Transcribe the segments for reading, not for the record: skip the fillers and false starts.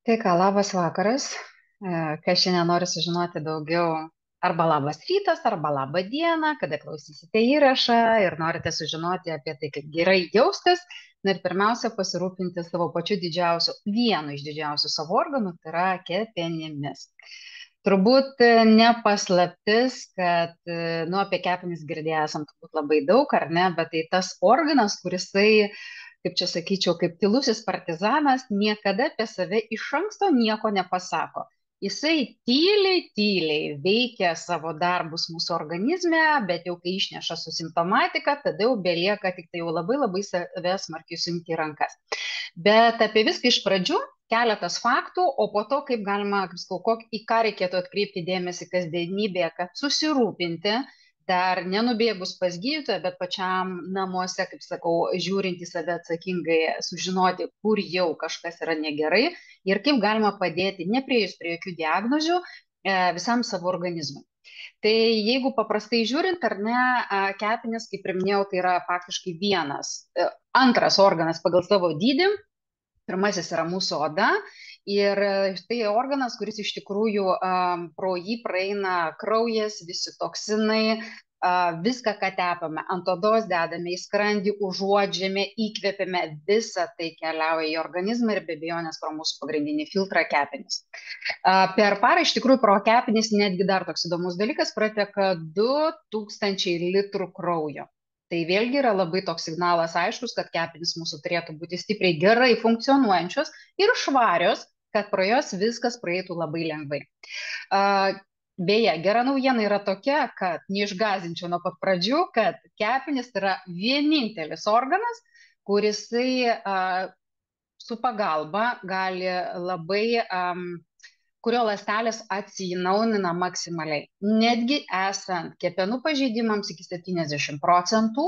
Tai ką, labas vakaras. Kas šiandien nori sužinoti daugiau, arba labas rytas, arba labą dieną, kada klausysite įrašą ir norite sužinoti apie tai, kaip gerai jaustis. Na ir pirmiausia, pasirūpinti savo pačiu didžiausiu, vienu iš didžiausių savo organų, tai yra kepenimis. Turbūt ne paslaptis, kad, nu, apie kepenis girdėję esam turbūt labai daug, ar ne, bet tai tas organas, kurisai, kaip čia sakyčiau, kaip tylusis partizanas, niekada apie save iš anksto nieko nepasako. Jisai tyliai, tyliai veikia savo darbus mūsų organizme, bet jau kai išneša su simptomatika, tada jau belieka tik tai jau labai labai save smarkiai suimti į rankas. Bet apie viską iš pradžių keletas faktų, o po to kaip galima, kaip sakau, į ką reikėtų atkreipti dėmesį kasdienybėje, kad susirūpinti, dar nenubėgus pas gydytoją, bet pačiam namuose, kaip sakau, žiūrint į save atsakingai, sužinoti, kur jau kažkas yra negerai ir kaip galima padėti, neprieėjus prie jokių diagnozių, visam savo organizmui. Tai jeigu paprastai žiūrint, ar ne, kepenys, kaip ir minėjau, tai yra faktiškai antras organas pagal savo dydį. Pirmasis yra mūsų oda ir tai organas, kuris iš tikrųjų pro jį praeina kraujas, visi toksinai, viską, ką tepame, ant odos dedame į skrandį, užuodžiame, įkvepiame, visa tai keliauja į organizmą ir be abejonės pro mūsų pagrindinį filtrą kepenis. Per parą iš tikrųjų pro kepenis netgi dar toks įdomus dalykas prateka 2000 litrų kraujo. Tai vėlgi yra labai toks signalas aiškus, kad kepenys mūsų turėtų būti stipriai gerai funkcionuojančios ir švarios, kad pro jos viskas praeitų labai lengvai. Beje, gera naujiena yra tokia, kad neišgazinčiau nuo pat pradžių, kad kepenys yra vienintelis organas, kuris su pagalba gali labai kurio ląstelės atsinaujina maksimaliai. Netgi esant kepenų pažeidimams iki 70%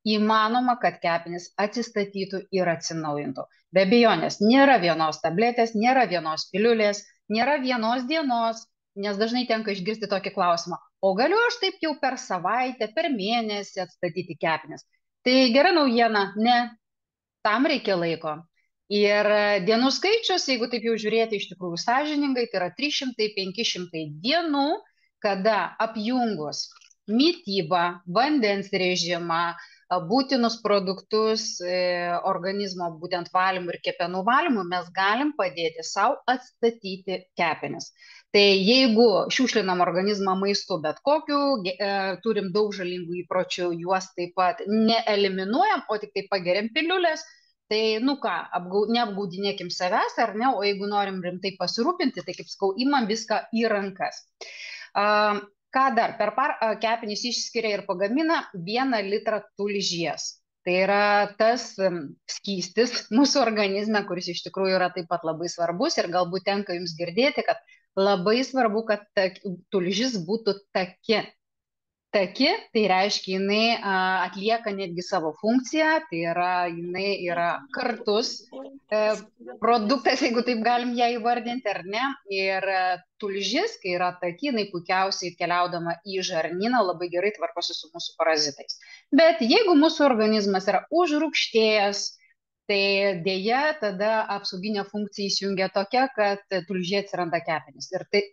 įmanoma, kad kepenys atsistatytų ir atsinaujintų. Be abejonės, nėra vienos tabletės, nėra vienos piliulės, nėra vienos dienos, nes dažnai tenka išgirsti tokį klausimą, o galiu aš taip jau per savaitę, per mėnesį atstatyti kepenis? Tai gera naujiena, ne, tam reikia laiko. Ir dienų skaičius, jeigu taip jau žiūrėti iš tikrųjų sąžiningai, tai yra 300-500 dienų, kada apjungus mitybą, vandens režimą, būtinus produktus organizmo būtent valymui ir kepenų valymui, mes galim padėti savo atstatyti kepenis. Tai jeigu šiukšlinam organizmą maistu bet kokiu, turim daug žalingų įpročių, juos taip pat neeliminuojam, o tik tai pageriam piliulės, tai, nu ką, neapgaudinėkim savęs, ar ne, o jeigu norim rimtai pasirūpinti, tai, kaip sakau, imam viską į rankas. Ką dar? Per parą kepenys išskiria ir pagamina 1 litrą tulžies. Tai yra tas skystis mūsų organizme, kuris iš tikrųjų yra taip pat labai svarbus ir galbūt tenka jums girdėti, kad labai svarbu, kad tulžis būtų taki. Taki, tai reiškia, jinai atlieka netgi savo funkciją, tai yra, jinai yra kartus produktas, jeigu taip galim ją įvardinti, ar ne. Ir tulžis, kai yra taki, jinai puikiausiai keliaudama į žarnyną labai gerai tvarkosi su mūsų parazitais. Bet jeigu mūsų organizmas yra užrūgštėjęs, tai dėja tada apsauginė funkcija įsijungia tokia, kad tulžiai atsiranda kepenys. Ir tai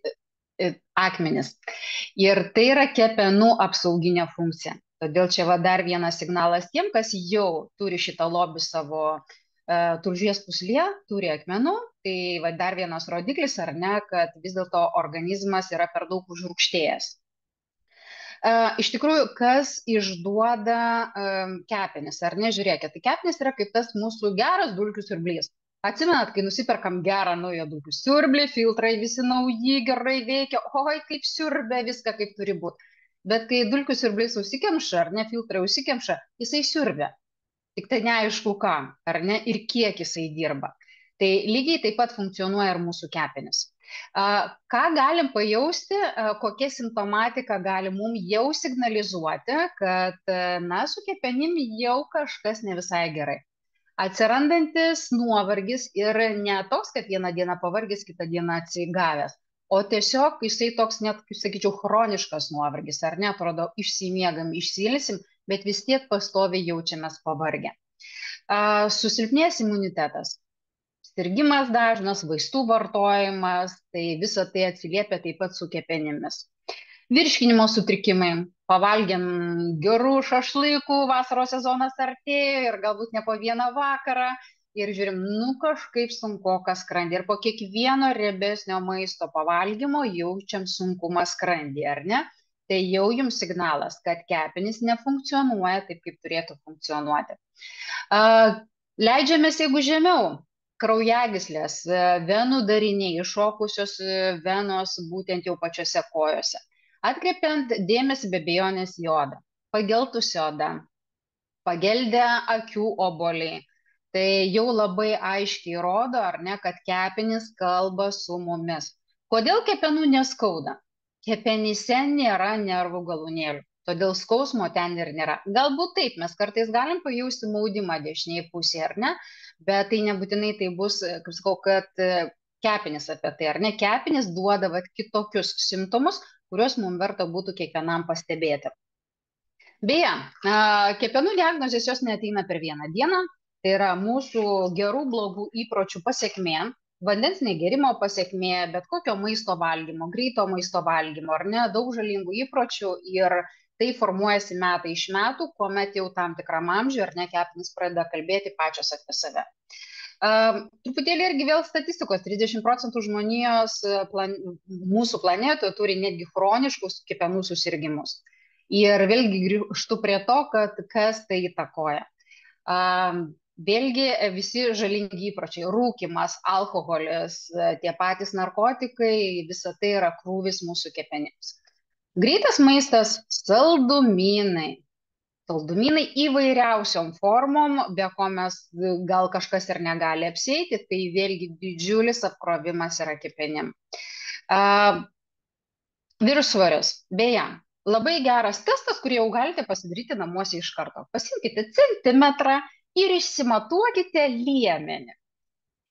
akmenis. Ir tai yra kepenų apsauginė funkcija. Todėl čia va dar vienas signalas tiem, kas jau turi šitą lobį savo tulžies pūslėje, turi akmenų, tai va dar vienas rodiklis, ar ne, kad vis dėlto organizmas yra per daug užrūgštėjęs. Iš tikrųjų, kas išduoda kepenis, ar ne, žiūrėkit, tai kepenis yra kaip tas mūsų geras dulkių siurblys. Atsimenat, kai nusiperkam gerą naują dulkių siurblį, filtrai visi nauji, gerai veikia, oi, kaip siurbia, viską kaip turi būti. Bet kai dulkių siurblys užsikemša, ar ne, filtrai užsikemša, jisai siurbia. Tik tai neaišku ką, ar ne, ir kiek jisai dirba. Tai lygiai taip pat funkcionuoja ir mūsų kepenis. Ką galim pajausti, kokia simptomatika gali mums jau signalizuoti, kad, na, su kepenim jau kažkas ne visai gerai. Atsirandantis nuovargis ir ne toks, kad vieną dieną pavargęs, kitą dieną atsigavęs, o tiesiog jisai toks net, kaip sakyčiau, chroniškas nuovargis, ar ne, atrodo, išsimiegam, išsilsim, bet vis tiek pastoviai jaučiamės pavargę. Susilpnės imunitetas. sirgimas dažnas, vaistų vartojimas, tai visa tai atsiliepia taip pat su kepenimis. Virškinimo sutrikimai, pavalgėm gerų šašlykų, vasaros sezonas artėja ir galbūt ne po vieną vakarą ir žiūrim, nu kažkaip sunkoka skrandį ir po kiekvieno riebesnio maisto pavalgymo jaučiam sunkumą skrandį, ar ne? Tai jau jums signalas, kad kepenys nefunkcionuoja taip, kaip turėtų funkcionuoti. Leidžiamės, jeigu žemiau, kraujagyslės, venų dariniai, iššokusios venos būtent jau pačiose kojose. Atkreipiant dėmesį be abejonės į odą, pageltusi oda, pageldę akių obuoliai. Tai jau labai aiškiai rodo, ar ne, kad kepenys kalba su mumis. Kodėl kepenų neskauda? Kepenyse nėra nervų galūnėlių, todėl skausmo ten ir nėra. Galbūt taip, mes kartais galim pajausti maudimą dešiniai pusėje, ar ne? Bet tai nebūtinai tai bus, kaip sakau, kad kepenys apie tai, ar ne? Kepenys duoda kitokius simptomus, kuriuos mums verta būtų kiekvienam pastebėti. Beje, kepenų diagnozės jos neateina per vieną dieną, tai yra mūsų gerų, blogų įpročių pasiekmė, vandens negerimo pasiekmė, bet kokio maisto valgymo, greito maisto valgymo, ar ne, daug žalingų įpročių ir tai formuojasi metai iš metų, kuomet jau tam tikram amžiui, ar ne, kepenys pradeda kalbėti pačios apie save. Truputėlį irgi vėl statistikos, 30% žmonijos mūsų planetoje turi netgi chroniškus kepenų susirgimus. Ir vėlgi grįžtu prie to, kad kas tai įtakoja. Vėlgi visi žalingi įpročiai, rūkymas, alkoholis, tie patys narkotikai, visa tai yra krūvis mūsų kepenims. Greitas maistas, saldumynai. Saldumynai įvairiausiom formom, be ko mes gal kažkas ir negali apsieiti, tai vėlgi didžiulis apkrovimas yra kepenim. Viršsvoris, beje, labai geras testas, kurį jau galite pasidaryti namuose iš karto. Pasimkite centimetrą ir išsimatuokite liemenį.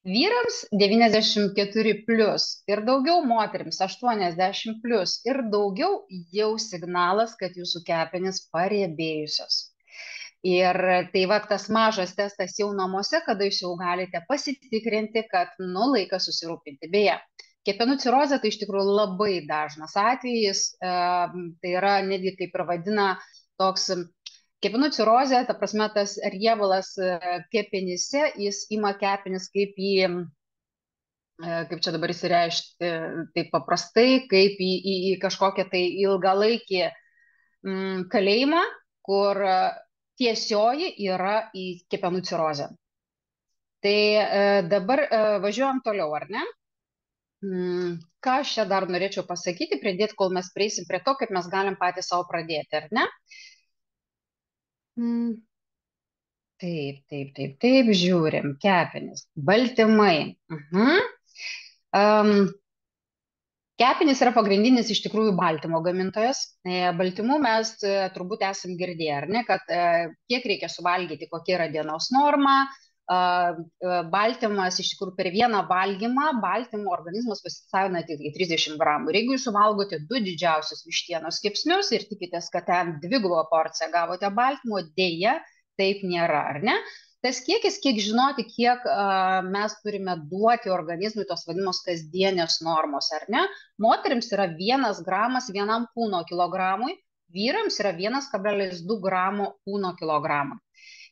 Vyrams 94 plus ir daugiau, moterims 80 plus ir daugiau jau signalas, kad jūsų kepenys pariebėjusios. Ir tai va tas mažas testas jau namuose, kada jūs jau galite pasitikrinti, kad laikas susirūpinti. Beje, kepenų cirozė tai iš tikrųjų labai dažnas atvejis, tai yra netgi kaip ir vadina toks kepenų cirozė, ta prasme tas riebalas kepenyse, jis ima kepenis kaip čia dabar įsireišti, taip paprastai, kaip į kažkokią tai ilgalaikį kalėjimą, kur tiesioji yra į kepenų cirozę. Tai dabar važiuojam toliau, ar ne? Ką aš čia dar norėčiau pasakyti, pridėti, kol mes prieisim prie to, kaip mes galim patys savo pradėti, ar ne? Taip, žiūrim, kepenys, baltymai. Kepenys yra pagrindinis iš tikrųjų baltymo gamintojas. Baltymų mes turbūt esam girdėję, ar ne, kad kiek reikia suvalgyti, kokia yra dienos norma. Baltymas iš tikrųjų per vieną valgymą baltymo organizmas pasisavina tik 30 gramų. Ir jeigu jūs suvalgote 2 didžiausius vištienos kepsnius ir tikitės, kad ten dvigubą porciją gavote baltymo, dėja, taip nėra, ar ne? Tas kiekis, kiek žinoti, kiek mes turime duoti organizmui tos vadinamos kasdienės normos, ar ne? Moterims yra 1 gramas vienam kūno kilogramui, vyrams yra 1,2 gramo kūno kilogramui.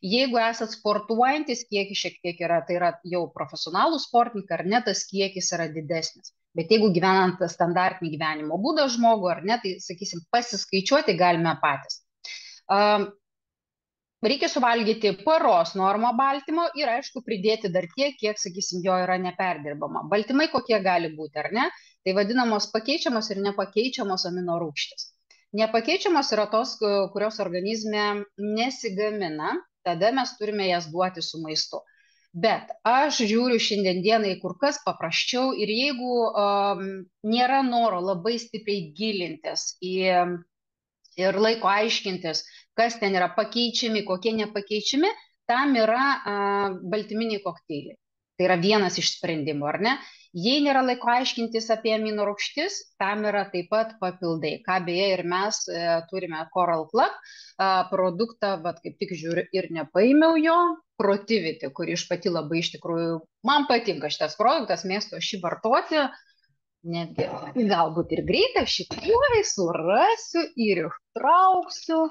Jeigu esat sportuojantis, kiekis šiek tiek yra, tai yra jau profesionalų sportininkai, ar ne, tas kiekis yra didesnis. Bet jeigu gyvenant standartinį gyvenimo būdą žmogų, ar ne, tai, sakysim, pasiskaičiuoti galime patys. Reikia suvalgyti paros normą baltymo ir, aišku, pridėti dar tiek, kiek, sakysim, jo yra neperdirbama. Baltymai kokie gali būti, ar ne? Tai vadinamos pakeičiamos ir nepakeičiamos amino rūgštys. Nepakeičiamos yra tos, kurios organizme nesigamina, tada mes turime jas duoti su maistu. Bet aš žiūriu šiandien dienai kur kas paprasčiau ir jeigu nėra noro labai stipriai gilintis ir laiko aiškintis, kas ten yra pakeičiami, kokie nepakeičiami, tam yra baltyminiai kokteiliai. Tai yra vienas iš sprendimų, ar ne? Jei nėra laiko aiškintis apie amino rūgštis, tam yra taip pat papildai. Ką beje ir mes turime Coral Club produktą, bet kaip tik žiūriu ir nepaėmiau jo, Protivity, kurį iš pati labai iš tikrųjų, man patinka šitas produktas, mėgstu šį vartoti, netgi galbūt ir greitai šį tuoj surasiu ir ištrauksiu.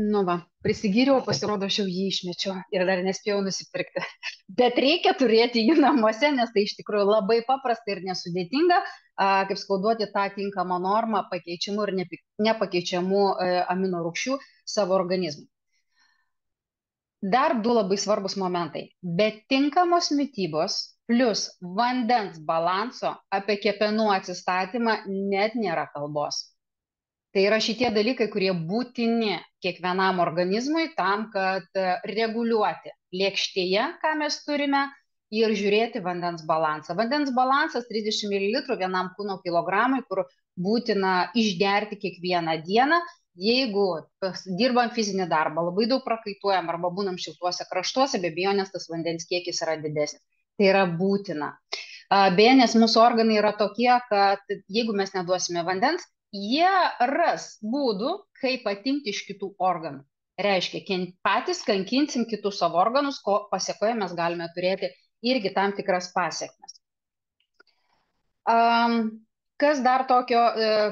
Nu va, prisigyriau, pasirodo, aš jau jį išmečiau ir dar nespėjau nusipirkti. Bet reikia turėti jį namuose, nes tai iš tikrųjų labai paprasta ir nesudėtinga, kaip skauduoti tą tinkamą normą pakeičiamų ir nepakeičiamų amino rūgščių savo organizmui. Dar du labai svarbus momentai. Be tinkamos mitybos plus vandens balanso apie kepenų atsistatymą net nėra kalbos. Tai yra šitie dalykai, kurie būtini kiekvienam organizmui tam, kad reguliuoti lėkštėje, ką mes turime, ir žiūrėti vandens balansą. Vandens balansas 30 ml vienam kūno kilogramui, kur būtina išgerti kiekvieną dieną. Jeigu dirbam fizinį darbą, labai daug prakaituojam arba būnam šiltuose kraštuose, be abejonės tas vandens kiekis yra didesnis. Tai yra būtina. Beje, nes mūsų organai yra tokie, kad jeigu mes neduosime vandens, jie ras būdų, kaip atimti iš kitų organų. Reiškia, patys kankinsim kitus savo organus, ko pasiekoje mes galime turėti irgi tam tikras pasiekmes. Kas dar tokio,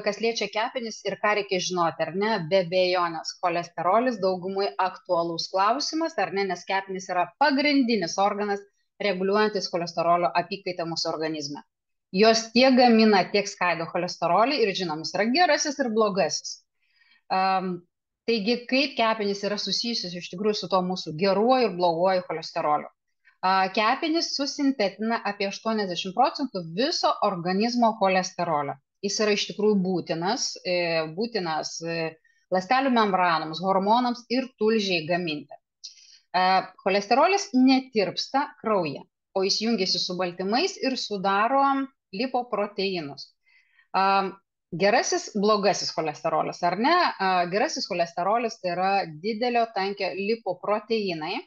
kas liečia kepenis ir ką reikia žinoti, ar ne? Be abejonės, cholesterolis daugumui aktualus klausimas, ar ne? Nes kepenis yra pagrindinis organas reguliuojantis cholesterolio apykaitą mūsų organizme. Jos tiek gamina, tiek skaido cholesterolį ir žinomas yra gerasis ir blogasis. Taigi, kaip kepenys yra susijusios iš tikrųjų su to mūsų geruoju ir bloguoju cholesteroliu. Kepenys susintetina apie 80% viso organizmo cholesterolio. Jis yra iš tikrųjų būtinas ląstelių membranoms, hormonams ir tulžiai gaminti. Cholesterolis netirpsta kraujyje, o jis jungiasi su baltymais ir sudaro lipoproteinus. Gerasis, blogasis cholesterolis, ar ne? Gerasis cholesterolis tai yra didelio tankio lipoproteinai.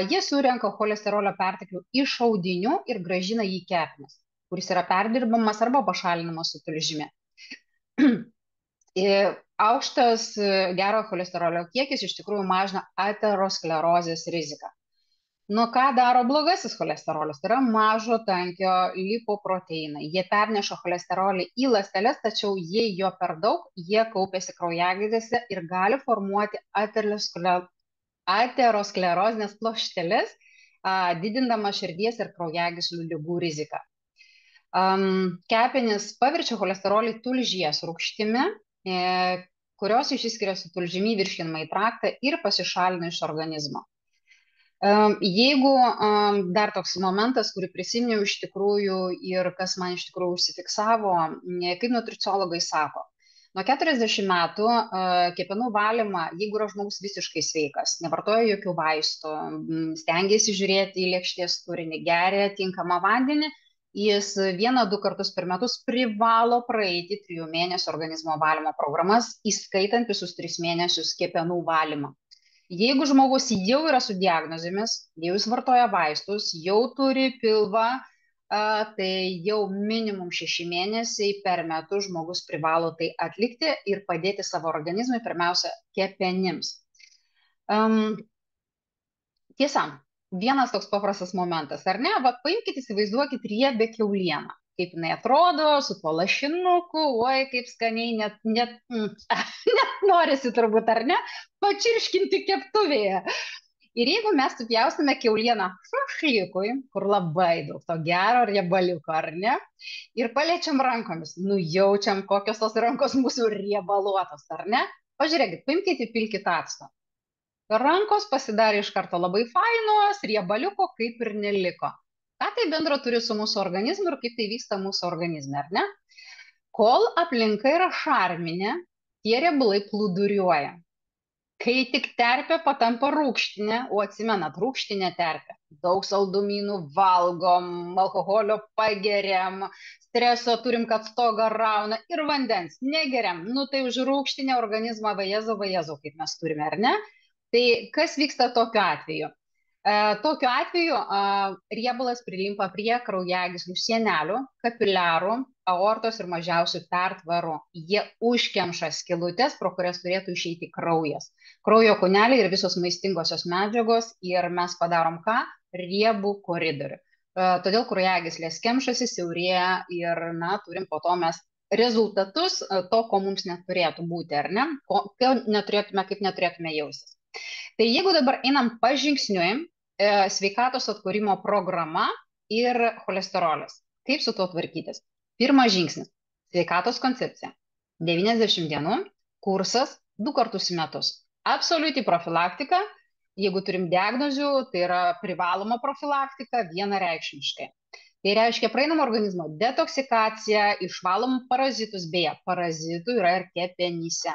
Jie surenka cholesterolio perteklių iš audinių ir grąžina jį kepenis, kuris yra perdirbamas arba pašalinamas su tulžimi. Aukštas gero cholesterolio kiekis iš tikrųjų mažina aterosklerozės riziką. Nu, ką daro blogasis cholesterolis? Tai yra mažo tankio lipoproteinai. Jie perneša cholesterolį į ląsteles, tačiau jei jo per daug, jie kaupiasi kraujagyslėse ir gali formuoti aterosklerozinės plokšteles, didindama širdies ir kraujagyslių ligų riziką. Kepenys paverčia cholesterolį tulžies rūgštimi, kurios išsiskiria su tulžimi virškinamąjį traktą ir pasišalina iš organizmo. Jeigu dar toks momentas, kurį prisiminiau iš tikrųjų ir kas man iš tikrųjų užsifiksavo, kaip nutriciologai sako, nuo 40 metų kepenų valymą, jeigu yra žmogus visiškai sveikas, nevartoja jokių vaistų, stengiasi žiūrėti į lėkštės turinį, geria tinkamą vandenį, jis 1-2 kartus per metus privalo praeiti 3 mėnesių organizmo valymo programas, įskaitant visus 3 mėnesius kepenų valymą. Jeigu žmogus jau yra su diagnozėmis, jau jis vartoja vaistus, jau turi pilvą, tai jau minimum 6 mėnesiai per metus žmogus privalo tai atlikti ir padėti savo organizmui, pirmiausia, kepenims. Tiesa, vienas toks paprastas momentas, ar ne? Va, paimkite, įsivaizduokit riebę kiaulieną. Kaip jinai atrodo, su tuo lašinuku, oi, kaip skaniai, net norisi turbūt, ar ne, pačirškinti keptuvėje. Ir jeigu mes supjaustame kiaulieną šašlykui, kur labai daug to gero riebaliuko, ar ne, ir paliečiam rankomis, nujaučiam, kokios tos rankos mūsų riebaluotos, ar ne, pažiūrėkit, paimkite, pilkit acto. Rankos pasidarė iš karto labai fainos, riebaliuko kaip ir neliko. Ką tai bendro turi su mūsų organizmu ir kaip tai vyksta mūsų organizme, ar ne? Kol aplinka yra šarminė, tie riebalai plūduriuoja. Kai tik terpė patampa rūgštinė, o atsimenat, rūgštinė terpė. Daug saldumynų valgom, alkoholio pageriam, streso turim, kad stogą rauna ir vandens negeriam. Nu tai už rūgštinę organizmą vajezu, kaip mes turime, ar ne? Tai kas vyksta tokiu atveju? Tokiu atveju riebalas prilimpa prie kraujagyslių sienelių, kapiliarų, aortos ir mažiausių pertvarų. Jie užkemša skylutes, pro kurias turėtų išeiti kraujas. Kraujo kūneliai ir visos maistingosios medžiagos ir mes padarom ką? Riebų koridorių. Todėl kraujagyslės kemšasi, siaurėja ir, na, turim po to mes rezultatus to, ko mums neturėtų būti, ar ne? Kaip neturėtume jaustis. Tai jeigu dabar einam pažingsniui, sveikatos atkūrimo programa ir cholesterolis. Kaip su tuo tvarkytis? Pirmas žingsnis – sveikatos koncepcija. 90 dienų, kursas 2 kartus į metus. Absoliuti profilaktika, jeigu turim diagnozių, tai yra privaloma profilaktika vienareikšmiškai. Tai reiškia praeinam organizmo detoksikaciją, išvalom parazitus, beje, parazitų yra ir kepenyse.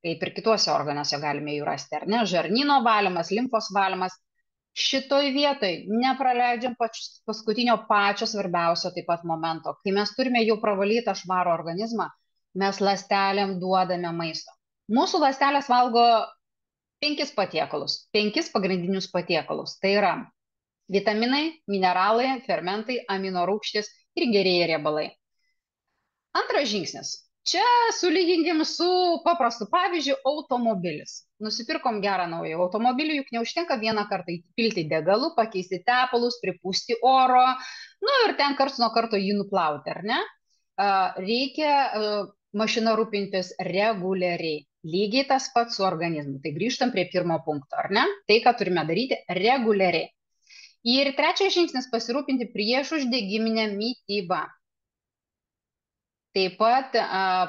Kaip ir kituose organuose galime jų rasti, ar ne? Žarnyno valymas, limfos valymas. Šitoj vietoj nepraleidžiam paskutinio pačio svarbiausio taip pat momento. Kai mes turime jau pravalytą švarų organizmą, mes ląstelėm duodame maisto. Mūsų ląstelės valgo 5 patiekalus, 5 pagrindinius patiekalus. Tai yra vitaminai, mineralai, fermentai, aminorūgštys ir gerieji riebalai. Antras žingsnis. Čia sulyginkim su paprastu pavyzdžiu automobilis. Nusipirkom gerą naują automobilį, juk neužtenka vieną kartą įpilti degalų, pakeisti tepalus, pripūsti oro, nu ir ten karts nuo karto jį nuplauti, ar ne? Reikia mašina rūpintis reguliariai. Lygiai tas pats su organizmu. Tai grįžtam prie pirmo punkto, ar ne? Tai, ką turime daryti reguliariai. Ir trečias žingsnis – pasirūpinti prieš uždegiminę mitybą. Taip pat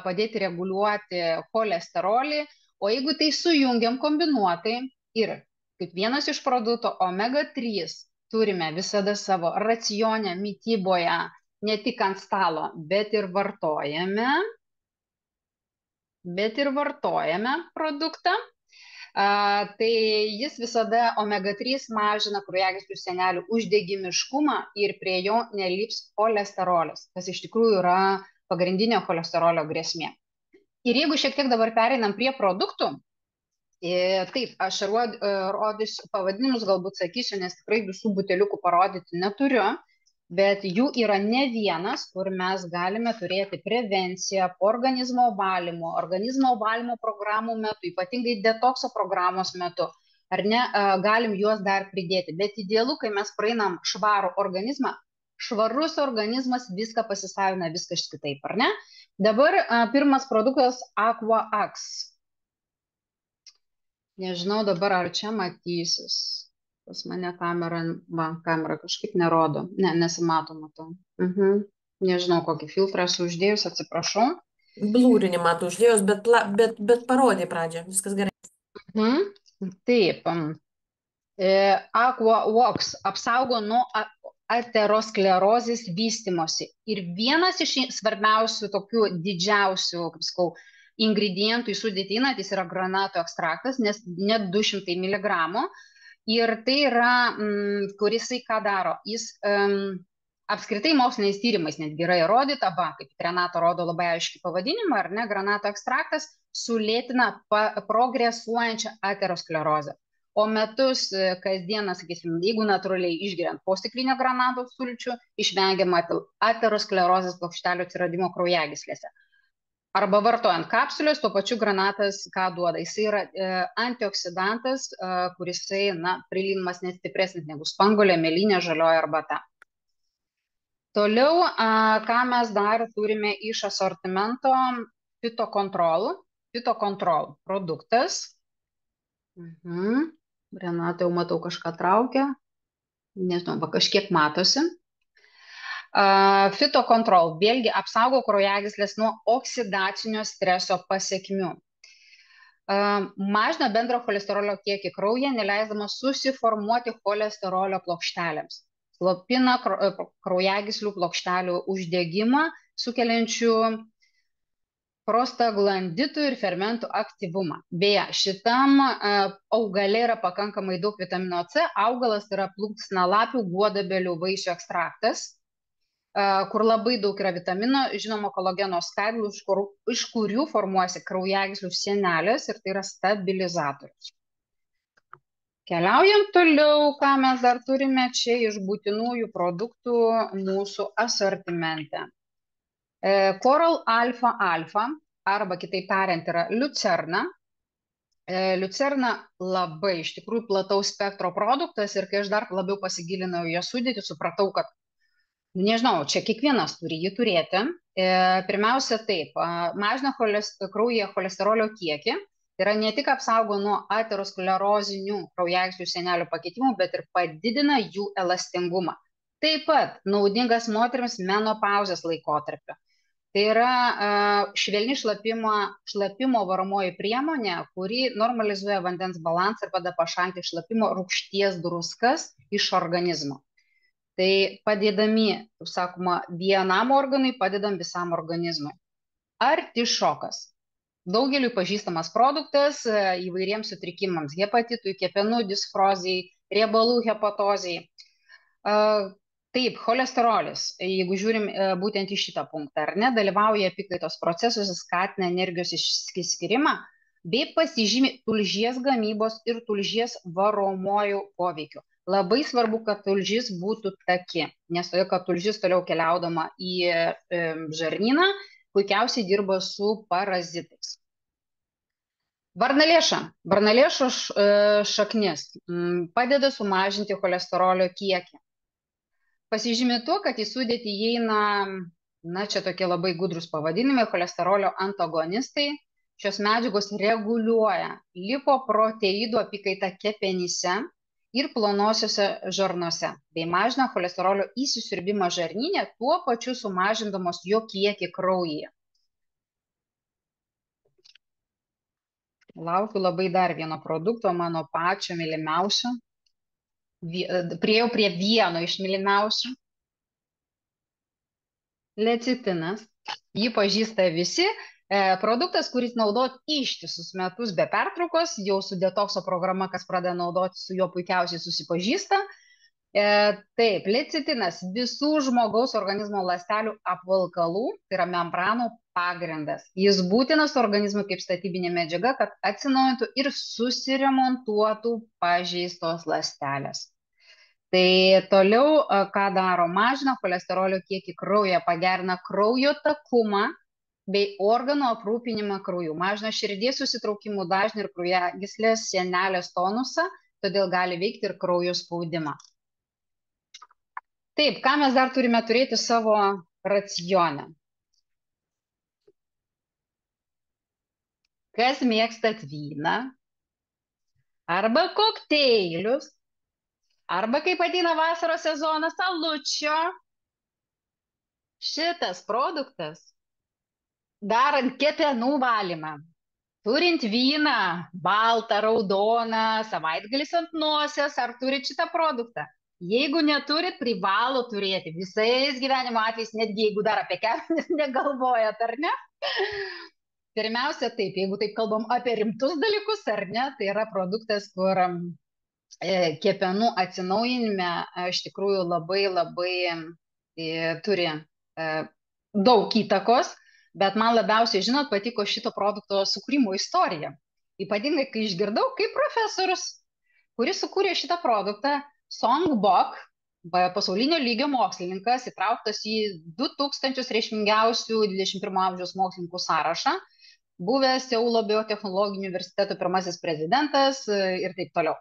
padėti reguliuoti cholesterolį, o jeigu tai sujungiam kombinuotai ir kaip vienas iš produktų omega-3 turime visada savo racione, mityboje, ne tik ant stalo, bet ir vartojame produktą, tai jis visada omega-3 mažina kraujagyslių sienelių uždegimiškumą ir prie jo nelips cholesterolis, kas iš tikrųjų yra pagrindinė cholesterolio grėsmė. Ir jeigu šiek tiek dabar pereinam prie produktų, taip, aš rodysiu pavadinimus, galbūt sakysiu, nes tikrai visų buteliukų parodyti neturiu, bet jų yra ne vienas, kur mes galime turėti prevenciją po organizmo valymo programų metu, ypatingai detokso programos metu, ar ne, galim juos dar pridėti, bet idealu, kai mes praeinam švarų organizmą, švarus organizmas viską pasisavina, viskas kitaip, ar ne? Dabar pirmas produktas AquaAx. Nežinau dabar, ar čia matysis. Pas mane kamera kažkaip nerodo. Ne, nesimato, matau. Nežinau, kokį filtrą esu uždėjus, atsiprašau. Blūrinį matau uždėjus, bet parodė pradžią, viskas gerai. Taip. AquaWox apsaugo nuo aterosklerozės vystymosi. Ir vienas iš svarbiausių, tokių didžiausių, kaip sakau, ingredientų į sudėtį įeinantis yra granatų ekstraktas, nes net 200 mg. Ir tai yra, kuris ką daro. Jis apskritai moksliniais tyrimais netgi yra įrodyta, kaip Renato rodo labai aiškiai pavadinimą, ar ne, granatų ekstraktas sulėtina progresuojančią aterosklerozę. O metus kasdieną, sakysim, jeigu natūraliai išgeriant po stiklinę granatų sulčių, išvengiama aterosklerozės plokštelių atsiradimo kraujagyslėse. Arba vartojant kapsulės, tuo pačiu granatas ką duoda? Jis yra antioksidantas, kuris prilyginamas net stipresnis negu spanguolė, mėlynė, žalioji arbata. Toliau, ką mes dar turime iš asortimento, Phytocontrol produktas. Renata jau matau kažką traukia, nežinau, kažkiek matosi. Phytocontrol vėlgi apsaugo kraujagyslės nuo oksidacinio streso pasekmių. Mažina bendro cholesterolio kiekį kraujyje, neleisdamas susiformuoti cholesterolio plokštelėms. Slopina kraujagyslių plokštelių uždegimą sukeliančių prostaglanditų ir fermentų aktyvumą. Beje, šitam augale yra pakankamai daug vitamino C. Augalas yra plunksnalapių guodabelių vaisių ekstraktas, kur labai daug yra vitamino, žinoma, kolageno skaidulų, iš kurių formuojasi kraujagyslių sienelės ir tai yra stabilizatorius. Keliaujam toliau, ką mes dar turime čia iš būtinųjų produktų mūsų asortimente. Coral Alpha Alpha, arba kitaip tariant, yra liucerna. Liucerna labai iš tikrųjų plataus spektro produktas ir kai aš dar labiau pasigilinau į jo sudėtį, supratau, kad, nežinau, čia kiekvienas turi jį turėti. Pirmiausia, taip, mažina kraujyje cholesterolio kiekį, tai yra ne tik apsaugo nuo aterosklerozinių kraujagyslių sienelių pakitimų, bet ir padidina jų elastingumą. Taip pat naudingas moterims menopauzės laikotarpiu. Tai yra švelni šlapimo varomoji priemonė, kuri normalizuoja vandens balansą ir padeda pašalinti šlapimo rūgšties druskas iš organizmo. Tai padėdami, kaip sakoma, vienam organui, padedam visam organizmui. Artišokas. Daugeliui pažįstamas produktas įvairiems sutrikimams, hepatitui, kepenų disfrozijai, riebalų hepatozijai. Taip, cholesterolis, jeigu žiūrim būtent į šitą punktą, ar ne, dalyvauja apykaitos procesuose, skatina energijos išsiskyrimą, bei pasižymi tulžies gamybos ir tulžies varomojų poveikiu. Labai svarbu, kad tulžis būtų taki, nes todėl, kad tulžis toliau keliaudama į žarnyną, puikiausiai dirba su parazitais. Varnalėša. Varnalėšo šaknis padeda sumažinti cholesterolio kiekį. Pasižymi tuo, kad į sudėtį įeina, čia tokie labai gudrus pavadinimai, cholesterolio antagonistai. Šios medžiagos reguliuoja lipoproteidų apykaitą kepenyse ir plonosiuose žarnuose, bei mažina cholesterolio įsisiurbimą žarnyne, tuo pačiu sumažindamos jo kiekį kraujyje. Laukiu labai dar vieno produkto, mano pačio mylimiausio. Priejau prie vieno iš mylimiausių. Lecitinas. Jį pažįsta visi. Produktas, kuris naudot ištisus metus be pertraukos, jau su detokso programa, kas pradeda naudoti, su juo puikiausiai susipažįsta. Taip, lecitinas visų žmogaus organizmo ląstelių apvalkalų, tai yra membranų pagrindas. Jis būtinas organizmui kaip statybinė medžiaga, kad atsinaujintų ir susiremontuotų pažeistos ląstelės. Tai toliau, ką daro, mažina cholesterolio kiekį kraujyje, pagerina kraujo takumą bei organų aprūpinimą krauju, mažina širdies susitraukimų dažnį ir kraujagyslės sienelės tonusą, todėl gali veikti ir kraujo spaudimą. Taip, ką mes dar turime turėti savo racione? Kas mėgstat vyną arba kokteilius, arba kaip ateina vasaros sezonas, alučio, šitas produktas, darant kepenų valymą, turint vyną, baltą, raudoną, savaitgalis ant nosies, ar turit šitą produktą? Jeigu neturit, privalo turėti visais gyvenimo atvejais, netgi jeigu dar apie kepenis negalvojat, ar ne? Pirmiausia, taip, jeigu taip kalbam apie rimtus dalykus, ar ne, tai yra produktas, kur kepenų atsinaujinime iš tikrųjų labai turi daug įtakos, bet man labiausiai, žinot, patiko šito produkto sukūrimo istorija. Ypatingai, kai išgirdau, kaip profesorius, kuris sukūrė šitą produktą, Song Bok, pasaulinio lygio mokslininkas, įtrauktas į 2000 reikšmingiausių 21 amžiaus mokslininkų sąrašą, buvęs Seulo biotechnologijų universiteto pirmasis prezidentas ir taip toliau.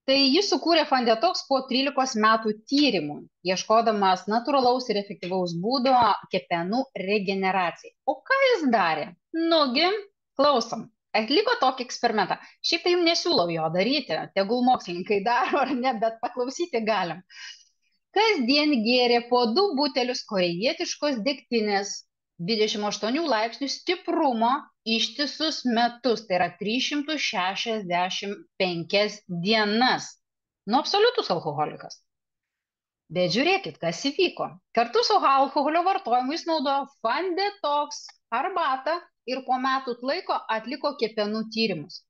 Tai jis sukūrė Fandetox po 13 metų tyrimų, ieškodamas natūralaus ir efektyvaus būdo kepenų regeneracijai. O ką jis darė? Nugi, klausom. Atliko tokį eksperimentą. Šiaip tai jums nesiūlau jo daryti, tegul mokslininkai daro ar ne, bet paklausyti galim. Kasdien gėrė po 2 butelius korėjietiškos degtinės 28 laipsnių stiprumo ištisus metus, tai yra 365 dienas. Nu, absoliutus alkoholikas. Bet žiūrėkit, kas įvyko. Kartu su alkoholio vartojimu jis naudojo Fandetox arbatą ir po metų laiko atliko kepenų tyrimus.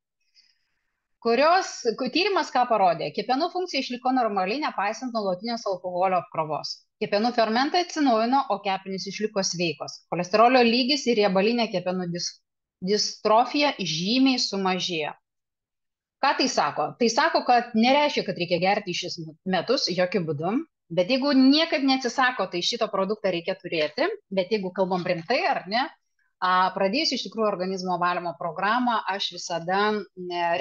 Tyrimas ką parodė? Kepenų funkcija išliko normaliai, nepaisant nuolatinės alkoholio apkrovos. Kepenų fermentai atsinaujino, o kepenys išliko sveikos. Cholesterolio lygis ir riebalinė kepenų distrofija žymiai sumažėjo. Ką tai sako? Tai sako, kad nereiškia, kad reikia gerti šis metus, jokių būdų. Bet jeigu niekaip neatsisako, tai šito produktą reikia turėti. Bet jeigu kalbam rimtai, ar ne, pradėjus iš tikrųjų organizmo valymo programą, aš visada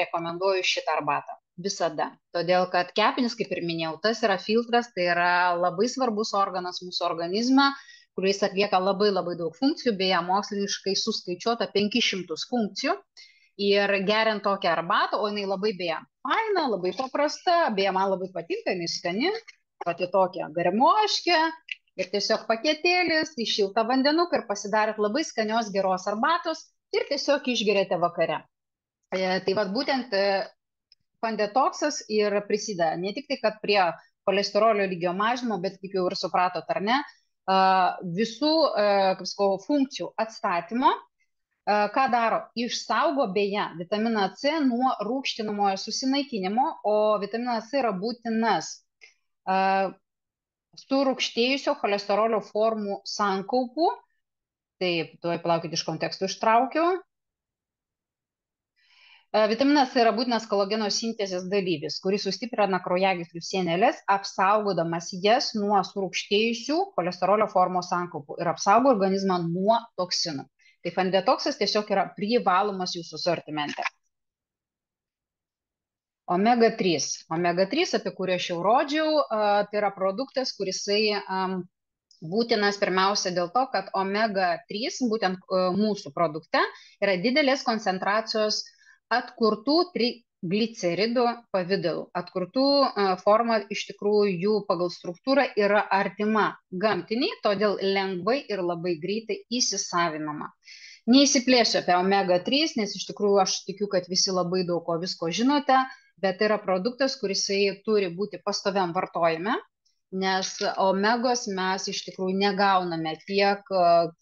rekomenduoju šitą arbatą. Visada. Todėl, kad kepenys, kaip ir minėjau, tas yra filtras, tai yra labai svarbus organas mūsų organizme, kuris atlieka labai daug funkcijų, beje, moksliškai suskaičiuota 500 funkcijų. Ir geriant tokią arbatą, o jinai labai beje faina, labai paprasta, beje, man labai patinka, jinai skani, pati tokia garmoškė, ir tiesiog paketėlis, į šiltą vandenuką ir pasidarėt labai skanios geros arbatos ir tiesiog išgerėte vakare. Tai vat būtent Fandetoksas ir prisideda ne tik tai, kad prie cholesterolio lygio mažinimo, bet kaip jau ir supratot, ar ne, visų, kaip sakau, funkcijų atstatymo. Ką daro? Išsaugo beje vitaminą C nuo rūgštinamojo susinaikinimo, o vitaminas C yra būtinas surūgštėjusio cholesterolio formų sankaupų. Taip, tuoj palaukit, iš kontekstų ištraukiau. Vitaminas C yra būtinas kolageno sintezės dalyvis, kuris sustiprina kraujagyslių sienelės, apsaugodamas jas nuo surūgštėjusių cholesterolio formos sankaupų ir apsaugo organizmą nuo toksinų. Tai Fandetoksas tiesiog yra privalomas jūsų sortimente. Omega 3. Omega 3, apie kurį aš jau rodžiau, tai yra produktas, kurisai būtinas pirmiausia dėl to, kad omega 3, būtent mūsų produkte, yra didelės koncentracijos atkurtų trigliceridų pavidalų. Atkurtų forma iš tikrųjų jų pagal struktūrą yra artima gamtiniai, todėl lengvai ir labai greitai įsisavinama. Neįsiplėsiu apie omega 3, nes iš tikrųjų aš tikiu, kad visi labai daug ko visko žinote, bet tai yra produktas, kuris turi būti pastoviam vartojime, nes omegos mes iš tikrųjų negauname tiek,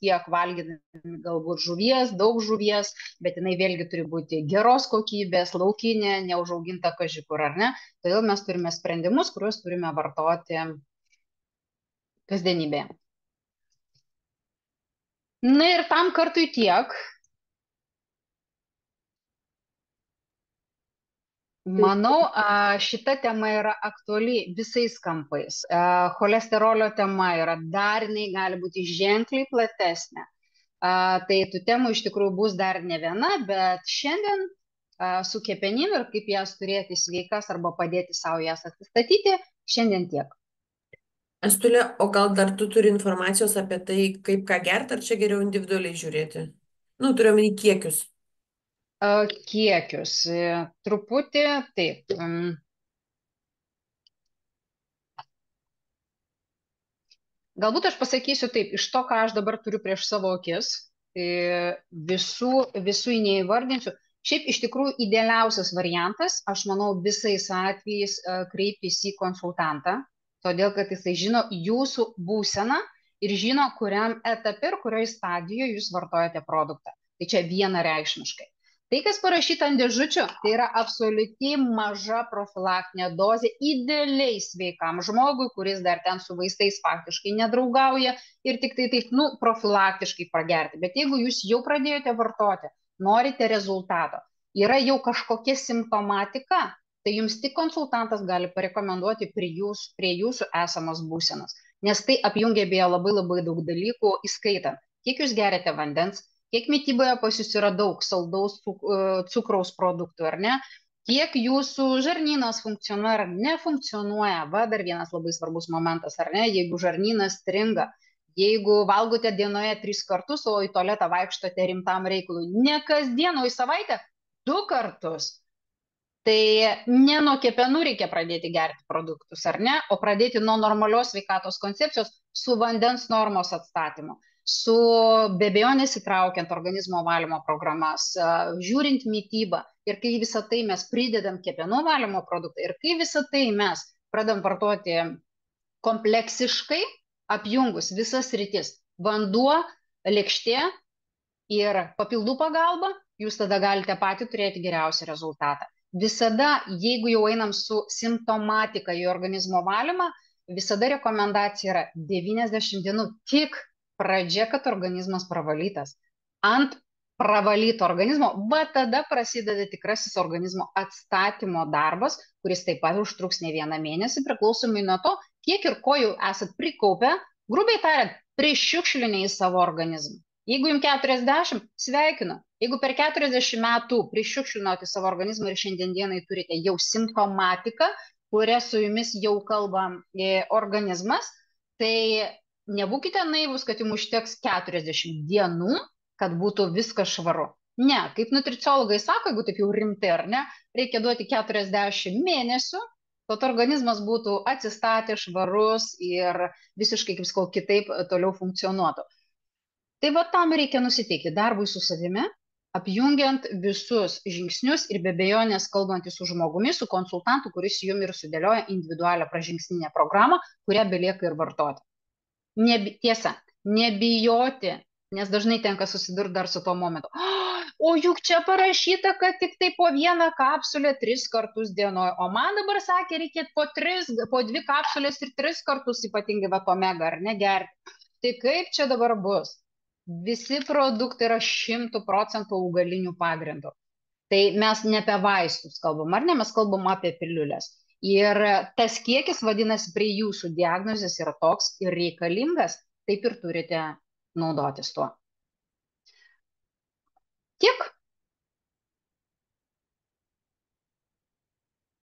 kiek valgydami galbūt žuvies, daug žuvies, bet jinai vėlgi turi būti geros kokybės, laukinė, neužauginta kažkur, ar ne? Todėl mes turime sprendimus, kuriuos turime vartoti kasdienybėje. Na ir tam kartui tiek. Manau, šita tema yra aktuali visais kampais. Cholesterolio tema yra dar, jinai gali būti ženkliai platesnė. Tai tų temų iš tikrųjų bus dar ne viena, bet šiandien su kepenim ir kaip jas turėti sveikas arba padėti savo jas atsistatyti, šiandien tiek. Astulė, o gal dar tu turi informacijos apie tai, kaip ką gerti, ar čia geriau individualiai žiūrėti? Nu, turiu omeny kiekius. Kiekius. Truputį, taip. Galbūt aš pasakysiu taip, iš to, ką aš dabar turiu prieš savo akis, visų neįvardinsiu. Šiaip iš tikrųjų idealiausias variantas, aš manau, visais atvejais kreiptis į konsultantą, todėl kad jisai žino jūsų būseną ir žino, kuriam etape ir kurioje stadijoje jūs vartojate produktą. Tai čia vienareikšmiškai. Tai, kas parašyta ant dėžučių, tai yra absoliučiai maža profilaktinė dozė idealiai sveikam žmogui, kuris dar ten su vaistais faktiškai nedraugauja ir tik tai taip, profilaktiškai pragerti. Bet jeigu jūs jau pradėjote vartoti, norite rezultato, yra jau kažkokia simptomatika, tai jums tik konsultantas gali parekomenduoti prie jūsų esamos būsenos. Nes tai apjungia beje labai daug dalykų, įskaitant, kiek jūs geriate vandens, kiek mityboje pas jūs yra daug saldaus cukraus produktų, ar ne? Kiek jūsų žarnynas funkcionuoja ar nefunkcionuoja. Va, dar vienas labai svarbus momentas, ar ne? Jeigu žarnynas stringa, jeigu valgote dienoje 3 kartus, o į tualetą vaikštote rimtam reikalui, ne kasdien, o į savaitę 2 kartus. Tai ne nuo kepenų reikia pradėti gerti produktus, ar ne? O pradėti nuo normalios sveikatos koncepcijos su vandens normos atstatymu. Su be abejonės įtraukiant organizmo valymo programas, žiūrint mitybą ir kai visą tai mes pridedam kepenų valymo produktą ir kai visą tai mes pradam vartoti kompleksiškai, apjungus visas sritis, vanduo, lėkštė, ir papildų pagalba, jūs tada galite patį turėti geriausią rezultatą. Visada, jeigu jau einam su simptomatika į organizmo valymą, visada rekomendacija yra 90 dienų tik pradžia, kad organizmas pravalytas. Ant pravalyto organizmo, bet tada prasideda tikrasis organizmo atstatymo darbas, kuris taip pat užtruks ne vieną mėnesį, priklausomai nuo to, kiek ir ko jau esat prikaupę, grubiai tariant, prišiukšlinę į savo organizmą. Jeigu jums 40, sveikinu. Jeigu per 40 metų prišiukšlinot į savo organizmą ir šiandien dienai turite jau simptomatiką, kuria su jumis jau kalba organizmas, tai nebūkite naivus, kad jums užteks 40 dienų, kad būtų viskas švaru. Ne, kaip nutriciologai sako, jeigu taip jau rimtai ar ne, reikia duoti 40 mėnesių, kad organizmas būtų atsistatęs, švarus ir visiškai, kaip sakau, kitaip toliau funkcionuotų. Tai va tam reikia nusiteikti darbui su savimi, apjungiant visus žingsnius ir be abejonės kalbantys su žmogumi, su konsultantu, kuris jums ir sudėlioja individualią pražingsninę programą, kurią belieka ir vartoti. Tiesa, nebijoti, nes dažnai tenka susidurti dar su tuo momentu. O juk čia parašyta, kad tik tai po vieną kapsulę 3 kartus dienoje, o man dabar sakė, reikėtų po 2 kapsulės ir 3 kartus, ypatingai va omega, ar ne, gerti. Tai kaip čia dabar bus? Visi produktai yra 100% augalinių pagrindų. Tai mes ne apie vaistus kalbam, ar ne, mes kalbam apie piliulės. Ir tas kiekis, vadinasi, prie jūsų diagnozės yra toks ir reikalingas, taip ir turite naudotis tuo.